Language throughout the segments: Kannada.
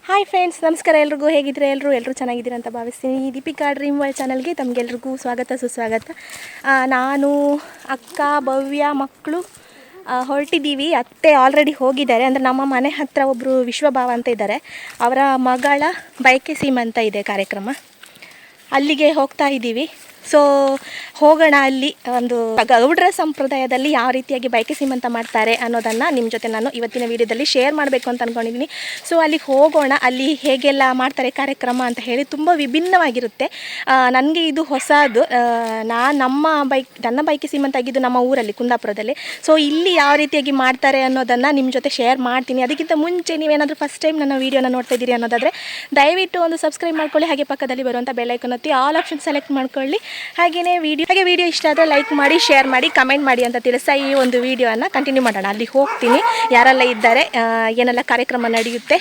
ಹಾಯ್ ಫ್ರೆಂಡ್ಸ್, ನಮಸ್ಕಾರ. ಎಲ್ರಿಗೂ ಹೇಗಿದ್ರೆ ಎಲ್ಲರೂ ಚೆನ್ನಾಗಿದ್ದೀರ ಅಂತ ಭಾವಿಸ್ತೀನಿ. ಈ ದೀಪಿಕಾ ಡ್ರೀಮ್ ವರ್ಲ್ಡ್ ಚಾನಲ್ಗೆ ತಮಗೆಲ್ರಿಗೂ ಸ್ವಾಗತ ಸುಸ್ವಾಗತ. ನಾನು ಅಕ್ಕ ಭವ್ಯ ಮಕ್ಕಳು ಹೊರಟಿದ್ದೀವಿ. ಅತ್ತೆ ಆಲ್ರೆಡಿ ಹೋಗಿದ್ದಾರೆ. ಅಂದರೆ ನಮ್ಮ ಮನೆ ಹತ್ತಿರ ಒಬ್ಬರು ವಿಶ್ವಭಾವ ಅಂತ ಇದ್ದಾರೆ, ಅವರ ಮಗಳ ಬೈಕೆ ಸೀಮಂತ ಇದೆ ಕಾರ್ಯಕ್ರಮ, ಅಲ್ಲಿಗೆ ಹೋಗ್ತಾ ಇದ್ದೀವಿ. ಸೊ ಹೋಗೋಣ. ಅಲ್ಲಿ ಒಂದು ಗೌಡ್ರ ಸಂಪ್ರದಾಯದಲ್ಲಿ ಯಾವ ರೀತಿಯಾಗಿ ಬೈಕೆ ಸೀಮಂತ ಮಾಡ್ತಾರೆ ಅನ್ನೋದನ್ನು ನಿಮ್ಮ ಜೊತೆ ನಾನು ಇವತ್ತಿನ ವಿಡಿಯೋದಲ್ಲಿ ಶೇರ್ ಮಾಡಬೇಕು ಅಂತ ಅಂದ್ಕೊಂಡಿದ್ದೀನಿ. ಸೊ ಅಲ್ಲಿಗೆ ಹೋಗೋಣ. ಅಲ್ಲಿ ಹೇಗೆಲ್ಲ ಮಾಡ್ತಾರೆ ಕಾರ್ಯಕ್ರಮ ಅಂತ ಹೇಳಿ ತುಂಬ ವಿಭಿನ್ನವಾಗಿರುತ್ತೆ. ನನಗೆ ಇದು ಹೊಸದು. ನನ್ನ ಬೈಕೆ ಸೀಮಂತ ಆಗಿದ್ದು ನಮ್ಮ ಊರಲ್ಲಿ ಕುಂದಾಪುರದಲ್ಲಿ. ಸೊ ಇಲ್ಲಿ ಯಾವ ರೀತಿಯಾಗಿ ಮಾಡ್ತಾರೆ ಅನ್ನೋದನ್ನು ನಿಮ್ಮ ಜೊತೆ ಶೇರ್ ಮಾಡ್ತೀನಿ. ಅದಕ್ಕಿಂತ ಮುಂಚೆ ನೀವೇನಾದರೂ ಫಸ್ಟ್ ಟೈಮ್ ನನ್ನ ವೀಡಿಯೋನ ನೋಡ್ತಾ ಇದ್ದೀರಿ ಅನ್ನೋದಾದರೆ ದಯವಿಟ್ಟು ಒಂದು ಸಬ್ಸ್ಕ್ರೈಬ್ ಮಾಡ್ಕೊಳ್ಳಿ. ಹಾಗೆ ಪಕ್ಕದಲ್ಲಿ ಬರುವಂಥ ಬೆಲ್ ಐಕಾನ್ ಒತ್ತಿ ಆಲ್ ಆಪ್ಷನ್ ಸೆಲೆಕ್ಟ್ ಮಾಡ್ಕೊಳ್ಳಿ. ಹಾಗೆಯೇ ವಿಡಿಯೋ ಇಷ್ಟ ಆದರೆ ಲೈಕ್ ಮಾಡಿ, ಶೇರ್ ಮಾಡಿ, ಕಮೆಂಟ್ ಮಾಡಿ ಅಂತ ತಿಳಿಸ್ತಾ ಈ ಒಂದು ವಿಡಿಯೋನ ಕಂಟಿನ್ಯೂ ಮಾಡೋಣ. ಅಲ್ಲಿ ಹೋಗ್ತೀನಿ, ಯಾರೆಲ್ಲ ಇದ್ದಾರೆ, ಏನೆಲ್ಲ ಕಾರ್ಯಕ್ರಮ ನಡೆಯುತ್ತೆ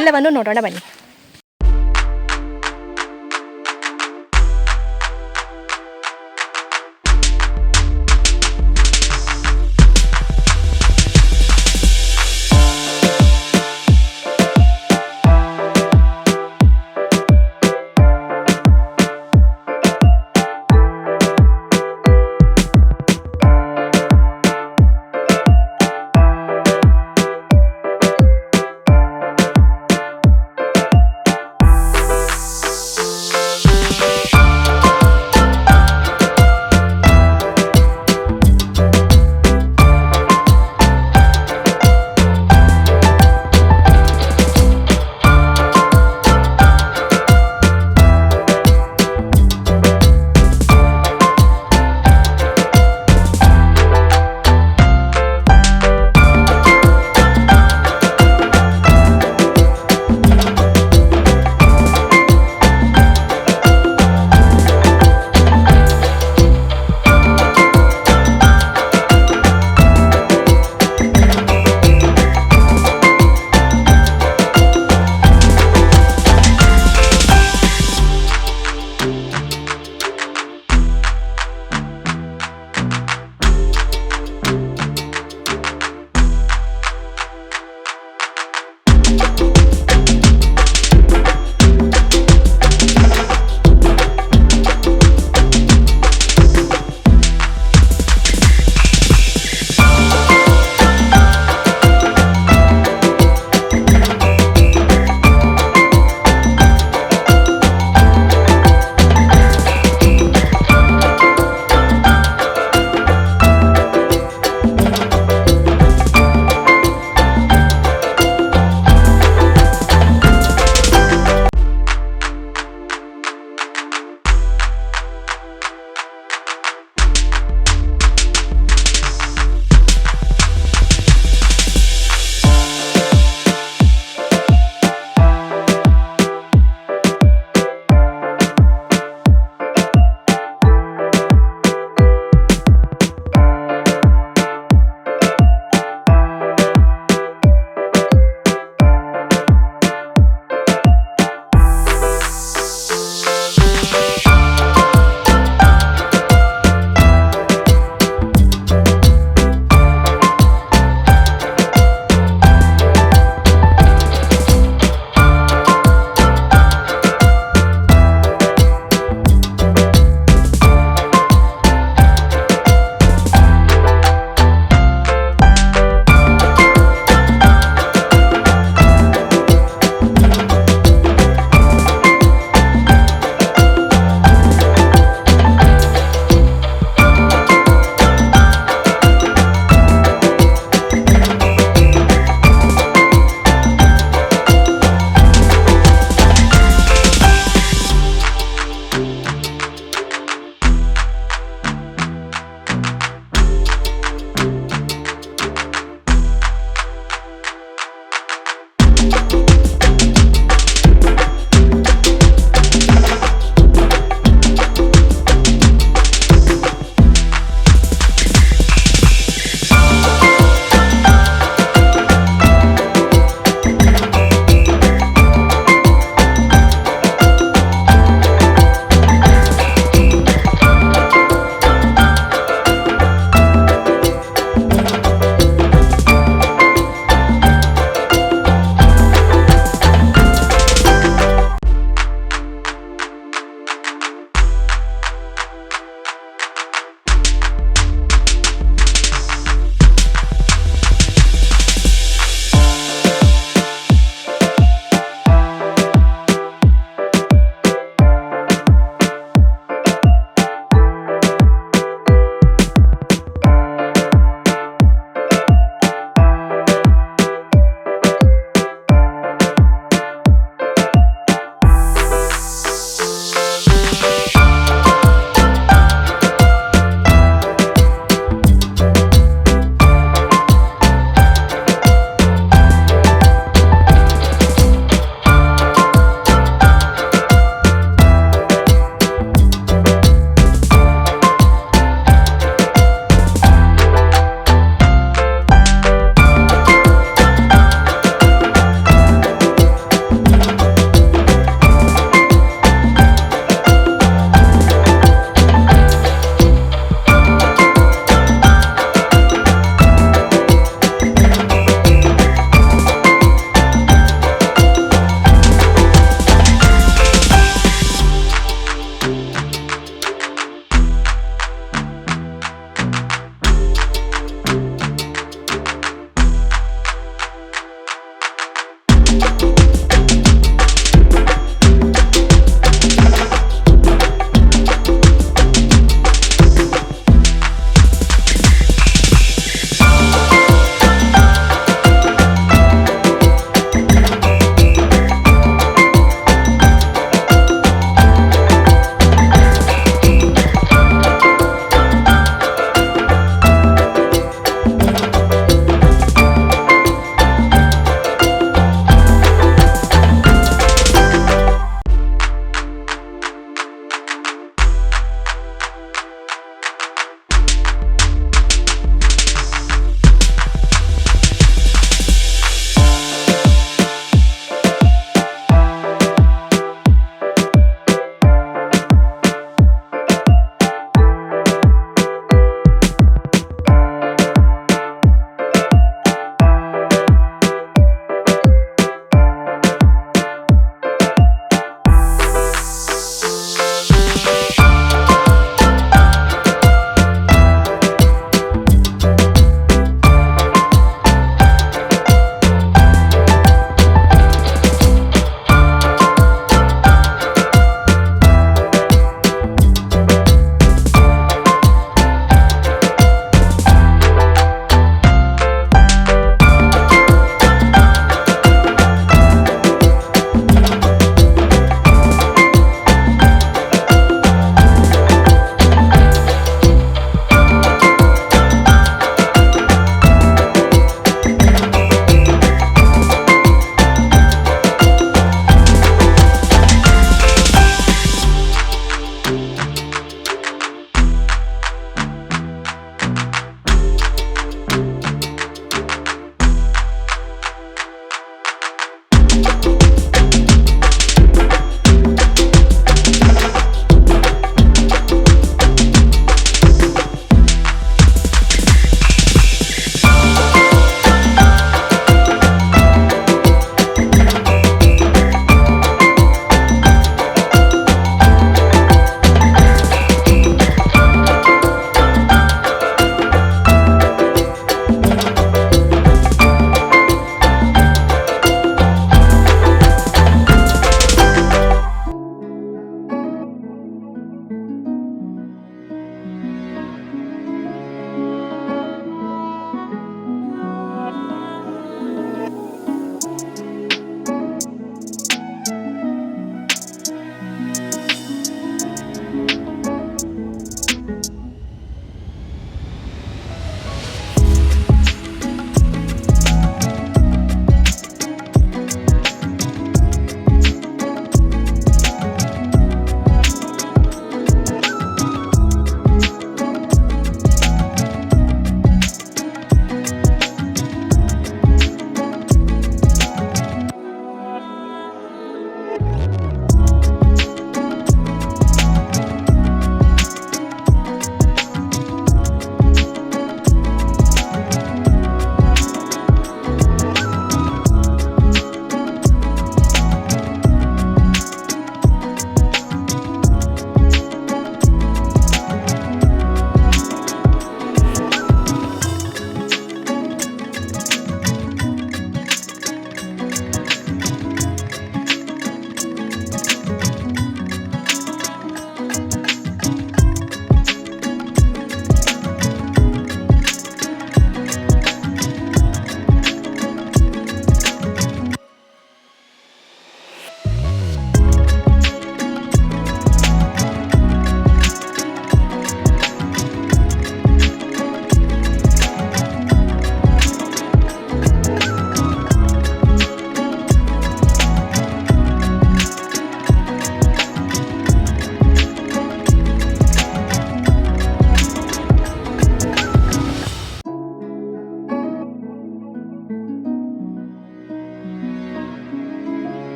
ಎಲ್ಲವನ್ನು ನೋಡೋಣ ಬನ್ನಿ.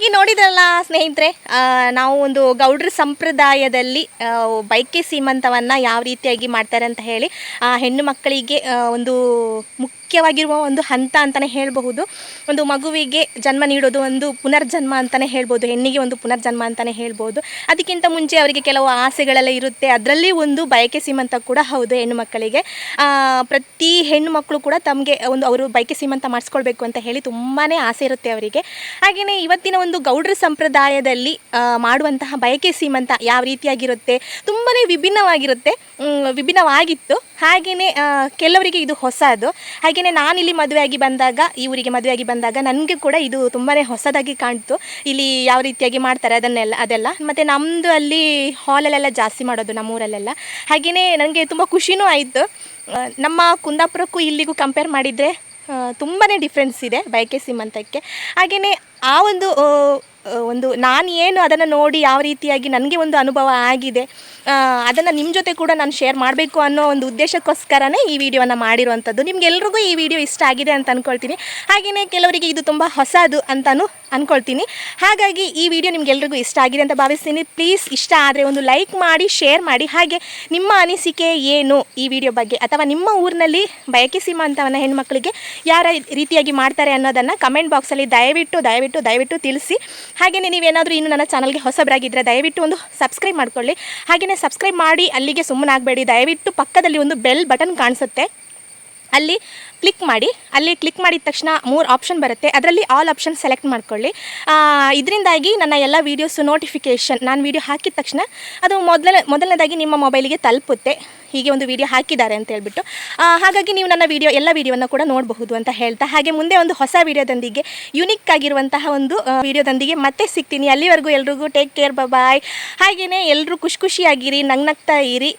ಹಾಗೆ ನೋಡಿದ್ರಲ್ಲ ಸ್ನೇಹಿತರೆ, ನಾವು ಒಂದು ಗೌಡ್ರ ಸಂಪ್ರದಾಯದಲ್ಲಿ ಬೈಕೆ ಸೀಮಂತವನ್ನು ಯಾವ ರೀತಿಯಾಗಿ ಮಾಡ್ತಾರೆ ಅಂತ ಹೇಳಿ ಹೆಣ್ಣು ಮಕ್ಕಳಿಗೆ ಒಂದು ಮುಖ್ಯವಾಗಿರುವ ಒಂದು ಹಂತ ಅಂತಲೇ ಹೇಳಬಹುದು. ಒಂದು ಮಗುವಿಗೆ ಜನ್ಮ ನೀಡೋದು ಒಂದು ಪುನರ್ಜನ್ಮ ಅಂತಲೇ ಹೇಳ್ಬೋದು, ಹೆಣ್ಣಿಗೆ ಒಂದು ಪುನರ್ಜನ್ಮ ಅಂತಲೇ ಹೇಳ್ಬೋದು. ಅದಕ್ಕಿಂತ ಮುಂಚೆ ಅವರಿಗೆ ಕೆಲವು ಆಸೆಗಳೆಲ್ಲ ಇರುತ್ತೆ, ಅದರಲ್ಲಿ ಒಂದು ಬಯಕೆ ಸೀಮಂತ ಕೂಡ ಹೌದು. ಹೆಣ್ಣು ಮಕ್ಕಳಿಗೆ ಪ್ರತಿ ಹೆಣ್ಣು ಮಕ್ಕಳು ಕೂಡ ತಮಗೆ ಒಂದು ಅವರು ಬಯಕೆ ಸೀಮಂತ ಮಾಡಿಸ್ಕೊಳ್ಬೇಕು ಅಂತ ಹೇಳಿ ತುಂಬಾ ಆಸೆ ಇರುತ್ತೆ ಅವರಿಗೆ. ಹಾಗೆಯೇ ಇವತ್ತಿನ ಒಂದು ಗೌಡ್ರ ಸಂಪ್ರದಾಯದಲ್ಲಿ ಮಾಡುವಂತಹ ಬಯಕೆ ಸೀಮಂತ ಯಾವ ರೀತಿಯಾಗಿರುತ್ತೆ, ತುಂಬಾ ವಿಭಿನ್ನವಾಗಿತ್ತು. ಹಾಗೆಯೇ ಕೆಲವರಿಗೆ ಇದು ಹೊಸದು. ಹಾಗೆಯೇ ನಾನಿಲ್ಲಿ ಮದುವೆಯಾಗಿ ಬಂದಾಗ, ಈ ಊರಿಗೆ ಮದುವೆಯಾಗಿ ಬಂದಾಗ ನನಗೆ ಕೂಡ ಇದು ತುಂಬಾ ಹೊಸದಾಗಿ ಕಾಣ್ತು. ಇಲ್ಲಿ ಯಾವ ರೀತಿಯಾಗಿ ಮಾಡ್ತಾರೆ ಅದೆಲ್ಲ. ಮತ್ತು ನಮ್ಮದು ಅಲ್ಲಿ ಹಾಲಲ್ಲೆಲ್ಲ ಜಾಸ್ತಿ ಮಾಡೋದು ನಮ್ಮೂರಲ್ಲೆಲ್ಲ. ಹಾಗೆಯೇ ನನಗೆ ತುಂಬ ಖುಷಿನೂ ಆಯಿತು. ನಮ್ಮ ಕುಂದಾಪುರಕ್ಕೂ ಇಲ್ಲಿಗೂ ಕಂಪೇರ್ ಮಾಡಿದರೆ ತುಂಬಾ ಡಿಫ್ರೆನ್ಸ್ ಇದೆ ಬಯಕೆ ಸೀಮಂತಕ್ಕೆ. ಹಾಗೆಯೇ ಆ ಒಂದು ನಾನು ಏನು ಅದನ್ನು ನೋಡಿ ಯಾವ ರೀತಿಯಾಗಿ ನನಗೆ ಒಂದು ಅನುಭವ ಆಗಿದೆ, ಅದನ್ನು ನಿಮ್ಮ ಜೊತೆ ಕೂಡ ನಾನು ಶೇರ್ ಮಾಡಬೇಕು ಅನ್ನೋ ಒಂದು ಉದ್ದೇಶಕ್ಕೋಸ್ಕರನೇ ಈ ವಿಡಿಯೋನ ಮಾಡಿರುವಂಥದ್ದು. ನಿಮಗೆಲ್ರಿಗೂ ಈ ವಿಡಿಯೋ ಇಷ್ಟ ಆಗಿದೆ ಅಂತ ಅಂದ್ಕೊಳ್ತೀನಿ. ಹಾಗೆಯೇ ಕೆಲವರಿಗೆ ಇದು ತುಂಬ ಹೊಸದು ಅಂತಲೂ ಅಂದ್ಕೊಳ್ತೀನಿ. ಹಾಗಾಗಿ ಈ ವಿಡಿಯೋ ನಿಮಗೆಲ್ರಿಗೂ ಇಷ್ಟ ಆಗಿದೆ ಅಂತ ಭಾವಿಸ್ತೀನಿ. ಪ್ಲೀಸ್ ಇಷ್ಟ ಆದರೆ ಒಂದು ಲೈಕ್ ಮಾಡಿ, ಶೇರ್ ಮಾಡಿ. ಹಾಗೆ ನಿಮ್ಮ ಅನಿಸಿಕೆ ಏನು ಈ ವಿಡಿಯೋ ಬಗ್ಗೆ, ಅಥವಾ ನಿಮ್ಮ ಊರಿನಲ್ಲಿ ಬಯಕೆ ಸೀಮಂತವನ್ನು ಹೆಣ್ಮಕ್ಳಿಗೆ ಯಾವ ರೀತಿಯಾಗಿ ಮಾಡ್ತಾರೆ ಅನ್ನೋದನ್ನು ಕಮೆಂಟ್ ಬಾಕ್ಸಲ್ಲಿ ದಯವಿಟ್ಟು ತಿಳಿಸಿ. ಹಾಗೆಯೇ ನೀವೇನಾದರೂ ಇನ್ನು ನನ್ನ ಚಾನಲ್ಗೆ ಹೊಸಬರಾಗಿದ್ದರೆ ದಯವಿಟ್ಟು ಒಂದು ಸಬ್ಸ್ಕ್ರೈಬ್ ಮಾಡ್ಕೊಳ್ಳಿ. ಹಾಗೆಯೇ ಸಬ್ಸ್ಕ್ರೈಬ್ ಮಾಡಿ ಅಲ್ಲಿಗೆ ಸುಮ್ಮನಾಗಬೇಡಿ. ದಯವಿಟ್ಟು ಪಕ್ಕದಲ್ಲಿ ಒಂದು ಬೆಲ್ ಬಟನ್ ಕಾಣಿಸುತ್ತೆ, ಅಲ್ಲಿ ಕ್ಲಿಕ್ ಮಾಡಿ. ಅಲ್ಲಿ ಕ್ಲಿಕ್ ಮಾಡಿದ ತಕ್ಷಣ 3 ಆಪ್ಷನ್ ಬರುತ್ತೆ, ಅದರಲ್ಲಿ ಆಲ್ ಆಪ್ಷನ್ ಸೆಲೆಕ್ಟ್ ಮಾಡ್ಕೊಳ್ಳಿ. ಇದರಿಂದಾಗಿ ನನ್ನ ಎಲ್ಲ ವೀಡಿಯೋಸು ನೋಟಿಫಿಕೇಷನ್, ನಾನು ವೀಡಿಯೋ ಹಾಕಿದ ತಕ್ಷಣ ಅದು ಮೊದಲನೇದಾಗಿ ನಿಮ್ಮ ಮೊಬೈಲಿಗೆ ತಲುಪುತ್ತೆ, ಹೀಗೆ ಒಂದು ವಿಡಿಯೋ ಹಾಕಿದ್ದಾರೆ ಅಂತ ಹೇಳ್ಬಿಟ್ಟು. ಹಾಗಾಗಿ ನೀವು ನನ್ನ ಎಲ್ಲ ವೀಡಿಯೋವನ್ನು ಕೂಡ ನೋಡಬಹುದು ಅಂತ ಹೇಳ್ತಾ, ಹಾಗೆ ಮುಂದೆ ಒಂದು ಹೊಸ ವೀಡಿಯೋದೊಂದಿಗೆ, ಯುನಿಕ್ ಆಗಿರುವಂತಹ ಒಂದು ವೀಡಿಯೋದೊಂದಿಗೆ ಮತ್ತೆ ಸಿಗ್ತೀನಿ. ಅಲ್ಲಿವರೆಗೂ ಎಲ್ರಿಗೂ ಟೇಕ್ ಕೇರ್, ಬಾಯ್. ಹಾಗೆಯೇ ಎಲ್ಲರೂ ಖುಷಿಯಾಗಿರಿ, ನಗ್ನಗ್ತಾ ಇರಿ,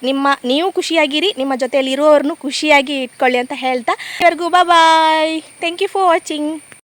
ನೀವು ಖುಷಿಯಾಗಿರಿ, ನಿಮ್ಮ ಜೊತೆಯಲ್ಲಿ ಇರೋರನ್ನು ಖುಷಿಯಾಗಿ ಇಟ್ಕೊಳ್ಳಿ ಅಂತ ಹೇಳ್ತಾ ಎಲ್ಲರಿಗೂ bye. Thank you for watching.